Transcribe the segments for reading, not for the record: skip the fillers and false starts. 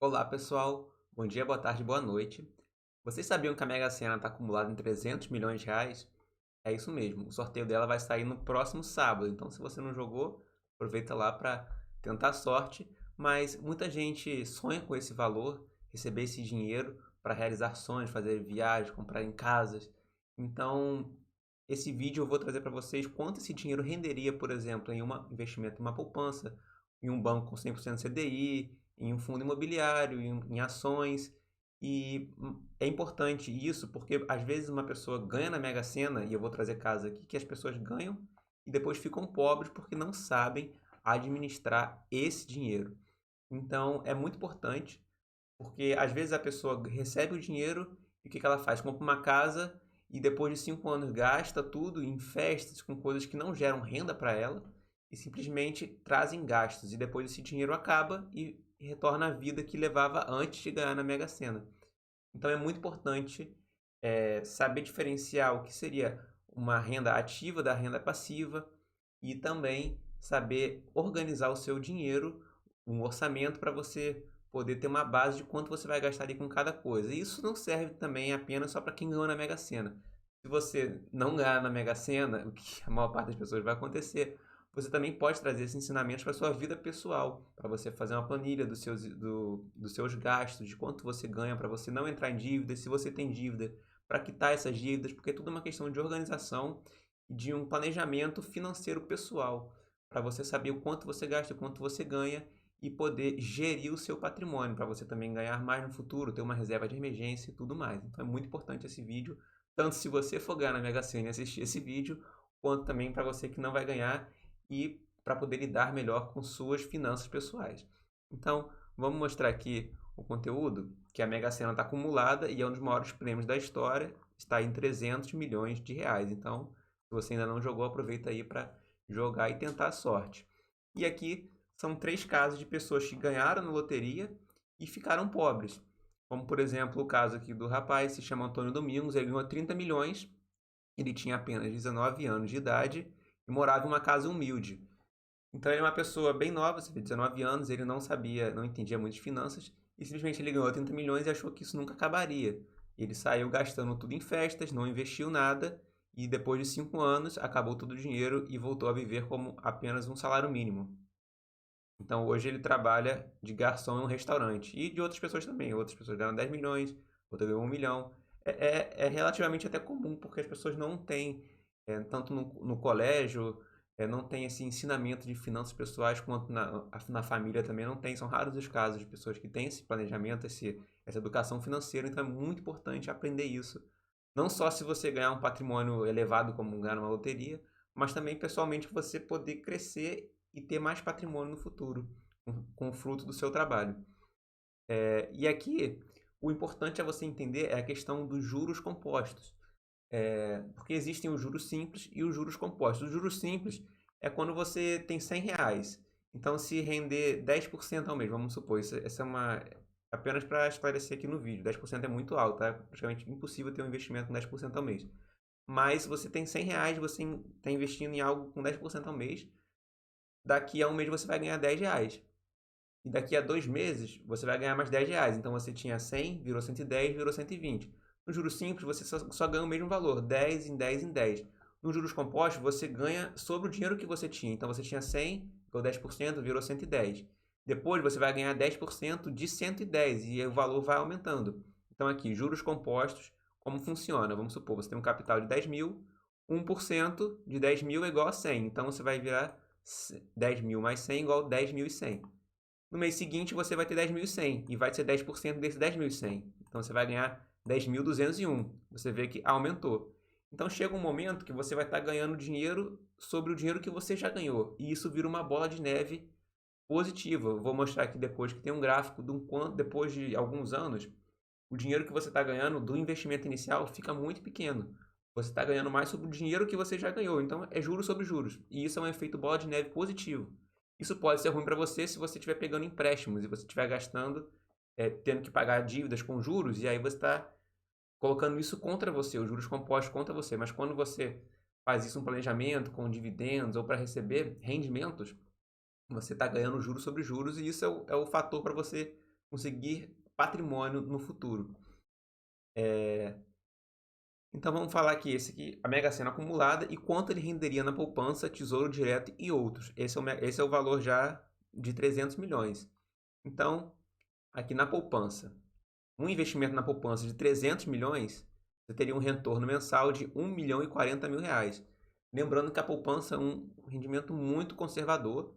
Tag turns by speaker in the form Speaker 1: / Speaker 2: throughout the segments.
Speaker 1: Olá, pessoal. Bom dia, boa tarde, boa noite. Vocês sabiam que a Mega Sena está acumulada em 300 milhões de reais? É isso mesmo. O sorteio dela vai sair no próximo sábado. Então, se você não jogou, aproveita lá para tentar a sorte. Mas muita gente sonha com esse valor, receber esse dinheiro para realizar sonhos, fazer viagens, comprar em casas. Então, esse vídeo eu vou trazer para vocês quanto esse dinheiro renderia, por exemplo, em um investimento em uma poupança, em um banco com 100% CDI, em um fundo imobiliário, em ações. E é importante isso porque às vezes uma pessoa ganha na Mega Sena, e eu vou trazer casos aqui que as pessoas ganham e depois ficam pobres porque não sabem administrar esse dinheiro. Então é muito importante, porque às vezes a pessoa recebe o dinheiro e o que ela faz? Compra uma casa e depois de 5 anos gasta tudo em festas com coisas que não geram renda para ela e simplesmente trazem gastos. E depois esse dinheiro acaba e retorna à vida que levava antes de ganhar na Mega Sena. Então é muito importante saber diferenciar o que seria uma renda ativa da renda passiva e também saber organizar o seu dinheiro, um orçamento para você poder ter uma base de quanto você vai gastar ali com cada coisa. E isso não serve também apenas só para quem ganhou na Mega Sena. Se você não ganhar na Mega Sena, o que a maior parte das pessoas vai acontecer, você também pode trazer esses ensinamentos para a sua vida pessoal, para você fazer uma planilha dos seus gastos, de quanto você ganha, para você não entrar em dívidas, se você tem dívida, para quitar essas dívidas, porque é tudo uma questão de organização e de um planejamento financeiro pessoal, para você saber o quanto você gasta, o quanto você ganha e poder gerir o seu patrimônio, para você também ganhar mais no futuro, ter uma reserva de emergência e tudo mais. Então é muito importante esse vídeo, tanto se você for ganhar na Mega Sena e assistir esse vídeo, quanto também para você que não vai ganhar e para poder lidar melhor com suas finanças pessoais. Então, vamos mostrar aqui o conteúdo, que a Mega Sena está acumulada e é um dos maiores prêmios da história, está em 300 milhões de reais. Então, se você ainda não jogou, aproveita aí para jogar e tentar a sorte. E aqui são 3 casos de pessoas que ganharam na loteria e ficaram pobres. Como, por exemplo, o caso aqui do rapaz, se chama Antônio Domingos, ele ganhou 30 milhões, ele tinha apenas 19 anos de idade e morava em uma casa humilde. Então ele é uma pessoa bem nova, você vê, 19 anos, ele não sabia, não entendia muito de finanças, e simplesmente ele ganhou 30 milhões e achou que isso nunca acabaria. Ele saiu gastando tudo em festas, não investiu nada, e depois de 5 anos acabou todo o dinheiro e voltou a viver como apenas um salário mínimo. Então hoje ele trabalha de garçom em um restaurante. E de outras pessoas também. Outras pessoas ganham 10 milhões, outras ganham 1 milhão. É relativamente até comum, porque as pessoas não têm, tanto no colégio, não tem esse ensinamento de finanças pessoais, quanto na família também não tem. São raros os casos de pessoas que têm esse planejamento, essa educação financeira. Então é muito importante aprender isso. Não só se você ganhar um patrimônio elevado, como ganhar uma loteria, mas também pessoalmente você poder crescer e ter mais patrimônio no futuro, com o fruto do seu trabalho. E aqui, o importante a você entender é a questão dos juros compostos. Porque existem os juros simples e os juros compostos. Os juros simples é quando você tem 100 reais. Então, se render 10% ao mês, vamos supor, essa é uma. Apenas para esclarecer aqui no vídeo, 10% é muito alto, tá? É praticamente impossível ter um investimento com 10% ao mês. Mas se você tem 100 reais, você está investindo em algo com 10% ao mês, daqui a um mês você vai ganhar 10 reais. E daqui a 2 meses você vai ganhar mais 10 reais. Então você tinha 100, virou 110, virou 120. No juros simples você só ganha o mesmo valor, 10 em 10 em 10. Nos juros compostos você ganha sobre o dinheiro que você tinha. Então você tinha 100, ficou 10%, virou 110. Depois você vai ganhar 10% de 110 e o valor vai aumentando. Então aqui, juros compostos, como funciona? Vamos supor, você tem um capital de 10 mil, 1% de 10 mil é igual a 100. Então você vai virar 10 mil mais 100 igual a 10.100. No mês seguinte você vai ter 10.100 e vai ser 10% desse 10.100. Então você vai ganhar 10.201. Você vê que aumentou. Então chega um momento que você vai estar ganhando dinheiro sobre o dinheiro que você já ganhou. E isso vira uma bola de neve positiva. Eu vou mostrar aqui depois que tem um gráfico de quanto, depois de alguns anos, o dinheiro que você está ganhando do investimento inicial fica muito pequeno. Você está ganhando mais sobre o dinheiro que você já ganhou. Então é juros sobre juros. E isso é um efeito bola de neve positivo. Isso pode ser ruim para você se você estiver pegando empréstimos e você estiver gastando, tendo que pagar dívidas com juros, e aí você está colocando isso contra você, os juros compostos contra você. Mas quando você faz isso um planejamento com dividendos ou para receber rendimentos, você está ganhando juros sobre juros e isso é o fator para você conseguir patrimônio no futuro. Então vamos falar aqui, esse aqui, a Mega Sena acumulada e quanto ele renderia na poupança, Tesouro Direto e outros. Esse é o valor já de 300 milhões. Então, aqui na poupança, um investimento na poupança de 300 milhões, você teria um retorno mensal de 1 milhão e 40 mil reais. Lembrando que a poupança é um rendimento muito conservador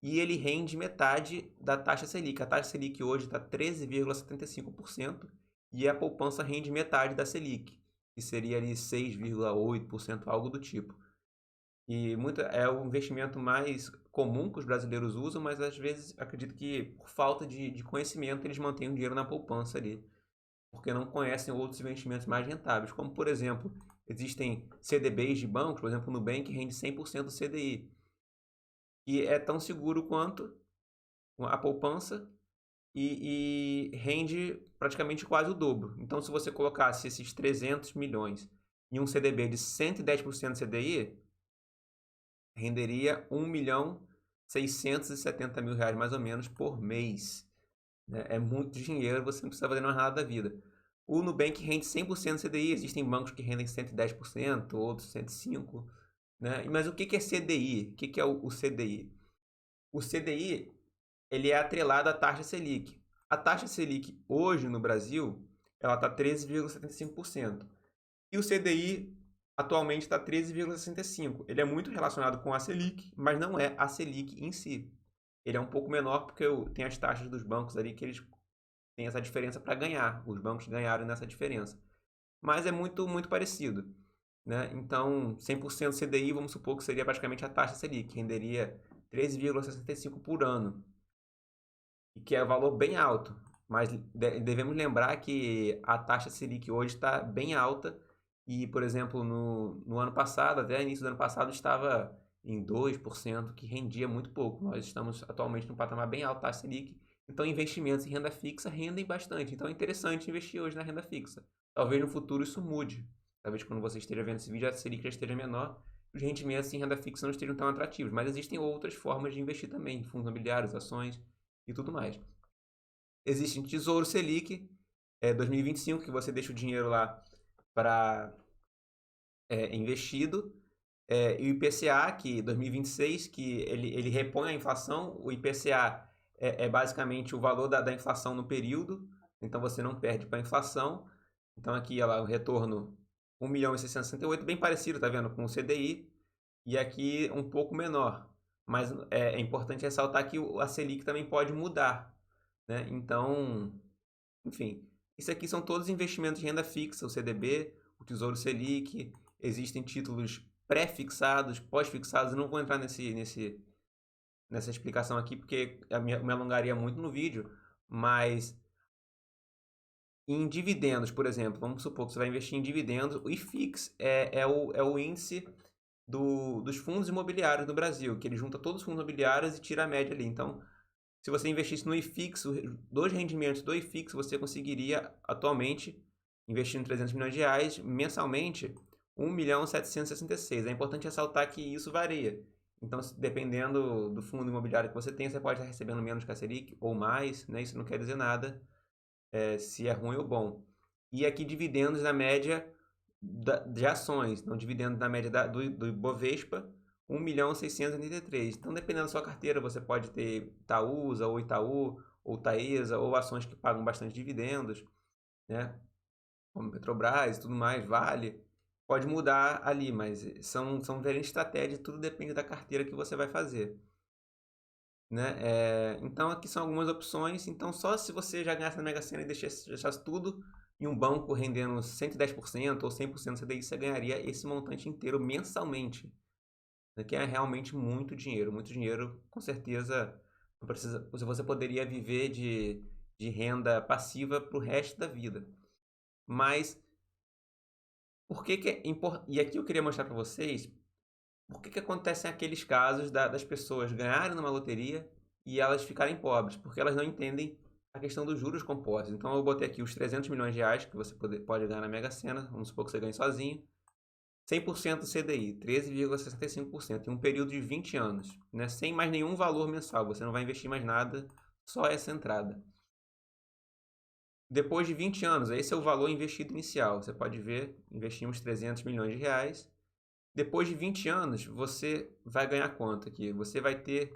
Speaker 1: e ele rende metade da taxa Selic. A taxa Selic hoje está 13,75% e a poupança rende metade da Selic, que seria ali 6,8%, algo do tipo. E é o investimento mais comum que os brasileiros usam, mas às vezes acredito que por falta de conhecimento eles mantêm o dinheiro na poupança ali, porque não conhecem outros investimentos mais rentáveis, como por exemplo, existem CDBs de bancos, por exemplo, o Nubank rende 100% CDI, que é tão seguro quanto a poupança e rende praticamente quase o dobro. Então, se você colocasse esses 300 milhões em um CDB de 110% CDI, renderia 1 milhão 670 mil reais mais ou menos por mês. É muito dinheiro, você não precisa fazer mais nada da vida. O Nubank rende 100% CDI, existem bancos que rendem 110%, outros 105%. Né? Mas o que é CDI? O que é o CDI? O CDI ele é atrelado à taxa Selic. A taxa Selic hoje no Brasil ela está 13,75%. E o CDI atualmente está 13,65%. Ele é muito relacionado com a Selic, mas não é a Selic em si. Ele é um pouco menor porque tem as taxas dos bancos ali que eles têm essa diferença para ganhar. Os bancos ganharam nessa diferença. Mas é muito, muito parecido. Né? Então, 100% CDI, vamos supor que seria praticamente a taxa Selic, renderia 13,65% por ano. E que é um valor bem alto. Mas devemos lembrar que a taxa Selic hoje está bem alta e, por exemplo, no ano passado, até início do ano passado, estava em 2%, que rendia muito pouco. Nós estamos atualmente num patamar bem alto, taxa Selic. Então, investimentos em renda fixa rendem bastante. Então, é interessante investir hoje na renda fixa. Talvez no futuro isso mude. Talvez quando você esteja vendo esse vídeo, a Selic já esteja menor. Os rendimentos em renda fixa não estejam tão atrativos. Mas existem outras formas de investir também, fundos imobiliários, ações e tudo mais. Existe Tesouro Selic 2025, que você deixa o dinheiro lá para investido. E o IPCA, que 2026, que ele repõe a inflação. O IPCA é basicamente o valor da inflação no período, então você não perde para a inflação. Então aqui o retorno 1 milhão e 668, bem parecido, tá vendo, com o CDI, e aqui um pouco menor. Mas é importante ressaltar que a Selic também pode mudar. Né? Então, enfim, isso aqui são todos investimentos de renda fixa, o CDB, o Tesouro Selic, existem títulos pré-fixados, pós-fixados, eu não vou entrar nessa explicação aqui porque me alongaria muito no vídeo, mas em dividendos, por exemplo, vamos supor que você vai investir em dividendos, o IFIX é o índice dos fundos imobiliários do Brasil, que ele junta todos os fundos imobiliários e tira a média ali. Então, se você investisse no IFIX, dois rendimentos do IFIX, você conseguiria atualmente, investindo 300 milhões de reais, mensalmente, 1 milhão 766. É importante ressaltar que isso varia. Então, dependendo do fundo imobiliário que você tem, você pode estar recebendo menos que a Selic ou mais, né? Isso não quer dizer nada se é ruim ou bom. E aqui dividendos na média de ações, então dividendos na média do Ibovespa, 1 milhão 683. Então, dependendo da sua carteira, você pode ter Itaúsa, ou Itaú, ou Taesa, ou ações que pagam bastante dividendos, né? Como Petrobras e tudo mais, Vale. Pode mudar ali, mas são diferentes estratégias, tudo depende da carteira que você vai fazer. Né? Então, aqui são algumas opções. Então, só se você já ganhasse na Mega Sena e deixasse tudo em um banco rendendo 110% ou 100% CDI, você ganharia esse montante inteiro mensalmente, que é realmente muito dinheiro, com certeza não precisa, você poderia viver de renda passiva para o resto da vida. Mas por que é importante? E aqui eu queria mostrar para vocês por que acontecem aqueles casos das pessoas ganharem numa loteria e elas ficarem pobres, porque elas não entendem a questão dos juros compostos. Então eu botei aqui os 300 milhões de reais que você pode ganhar na Mega Sena, vamos supor que você ganhe sozinho. 100% CDI, 13,65%, em um período de 20 anos, né? Sem mais nenhum valor mensal, você não vai investir mais nada, só essa entrada. Depois de 20 anos, esse é o valor investido inicial. Você pode ver, investimos 300 milhões de reais. Depois de 20 anos, você vai ganhar quanto aqui? Você vai ter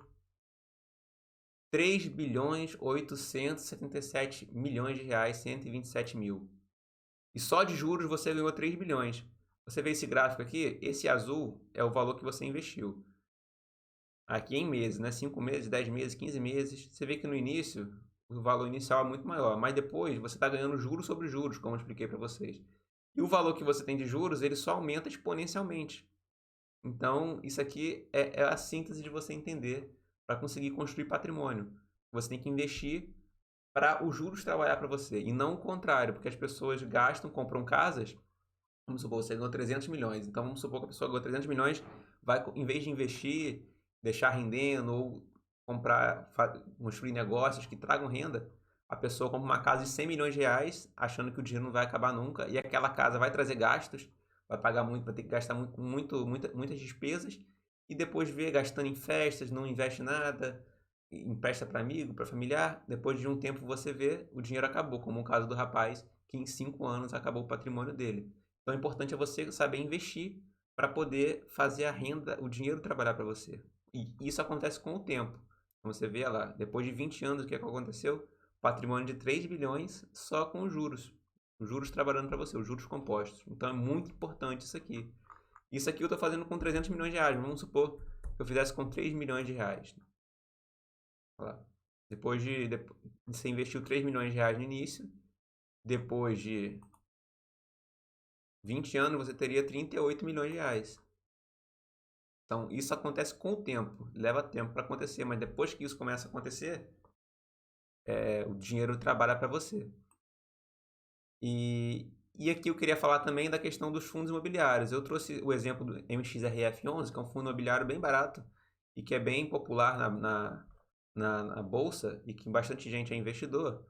Speaker 1: 3 bilhões 877 milhões de reais, 127 mil. E só de juros você ganhou 3 bilhões. Você vê esse gráfico aqui? Esse azul é o valor que você investiu. Aqui em meses, né? 5 meses, 10 meses, 15 meses. Você vê que no início, o valor inicial é muito maior. Mas depois, você está ganhando juros sobre juros, como eu expliquei para vocês. E o valor que você tem de juros, ele só aumenta exponencialmente. Então, isso aqui é a síntese de você entender para conseguir construir patrimônio. Você tem que investir para os juros trabalhar para você. E não o contrário, porque as pessoas gastam, compram casas. Vamos supor, você ganhou 300 milhões. Então, vamos supor que a pessoa ganhou 300 milhões, vai, em vez de investir, deixar rendendo ou comprar, construir negócios que tragam renda, a pessoa compra uma casa de 100 milhões de reais, achando que o dinheiro não vai acabar nunca, e aquela casa vai trazer gastos, vai pagar muito, vai ter que gastar muitas despesas, e depois vê gastando em festas, não investe nada, empresta para amigo, para familiar, depois de um tempo você vê, o dinheiro acabou, como o caso do rapaz, que em 5 anos acabou o patrimônio dele. Então, o importante é você saber investir para poder fazer a renda, o dinheiro trabalhar para você. E isso acontece com o tempo. Então, você vê lá, depois de 20 anos, o que aconteceu? Patrimônio de 3 bilhões só com os juros. Os juros trabalhando para você, os juros compostos. Então, é muito importante isso aqui. Isso aqui eu estou fazendo com 300 milhões de reais. Vamos supor que eu fizesse com 3 milhões de reais. Olha lá. Depois de você investiu 3 milhões de reais no início, depois de 20 anos você teria 38 milhões de reais. Então, isso acontece com o tempo, leva tempo para acontecer, mas depois que isso começa a acontecer, o dinheiro trabalha para você. E aqui eu queria falar também da questão dos fundos imobiliários. Eu trouxe o exemplo do MXRF11, que é um fundo imobiliário bem barato e que é bem popular na bolsa e que bastante gente é investidor.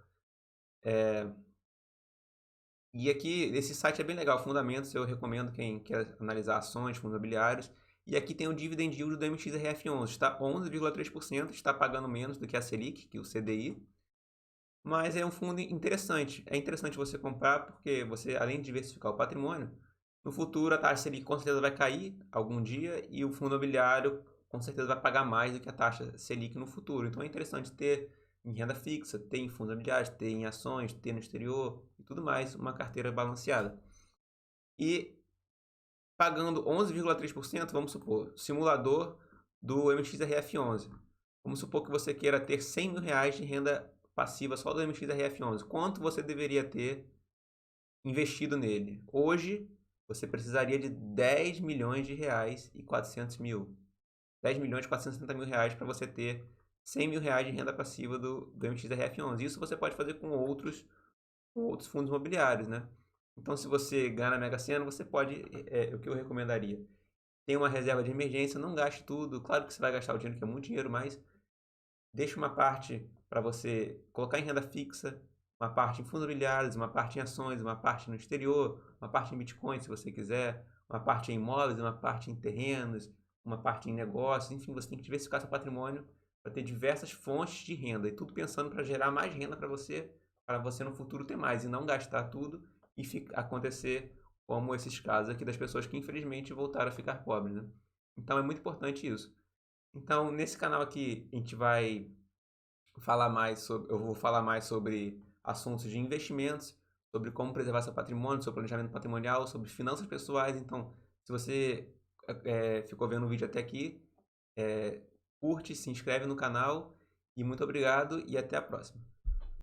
Speaker 1: E aqui, esse site é bem legal, Fundamentos, eu recomendo quem quer analisar ações, fundos imobiliários. E aqui tem o dividend yield do MXRF11, está 11,3%, está pagando menos do que a Selic, que o CDI. Mas é um fundo interessante. É interessante você comprar porque você, além de diversificar o patrimônio, no futuro a taxa Selic com certeza vai cair algum dia e o fundo imobiliário com certeza vai pagar mais do que a taxa Selic no futuro. Então é interessante ter em renda fixa, ter em fundos imobiliários, ter em ações, ter no exterior e tudo mais, uma carteira balanceada. E pagando 11,3%, vamos supor, simulador do MXRF11. Vamos supor que você queira ter 100 mil reais de renda passiva só do MXRF11. Quanto você deveria ter investido nele? Hoje, você precisaria de 10 milhões de reais e 400 mil. 10 milhões e 460 mil reais para você ter 100 mil reais de renda passiva do MXRF11. Isso você pode fazer com outros fundos imobiliários, né? Então, se você ganhar na Mega Sena, você pode, o que eu recomendaria, tem uma reserva de emergência, não gaste tudo. Claro que você vai gastar o dinheiro, que é muito dinheiro, mas deixa uma parte para você colocar em renda fixa, uma parte em fundos imobiliários, uma parte em ações, uma parte no exterior, uma parte em Bitcoin, se você quiser, uma parte em imóveis, uma parte em terrenos, uma parte em negócios. Enfim, você tem que diversificar seu patrimônio para ter diversas fontes de renda e tudo pensando para gerar mais renda para você no futuro ter mais e não gastar tudo e acontecer como esses casos aqui das pessoas que infelizmente voltaram a ficar pobres, né? Então é muito importante isso. Então, nesse canal aqui, a gente vai falar mais sobre, eu vou falar mais sobre assuntos de investimentos, sobre como preservar seu patrimônio, seu planejamento patrimonial, sobre finanças pessoais. Então, se você ficou vendo o vídeo até aqui, curte, se inscreve no canal e muito obrigado e até a próxima.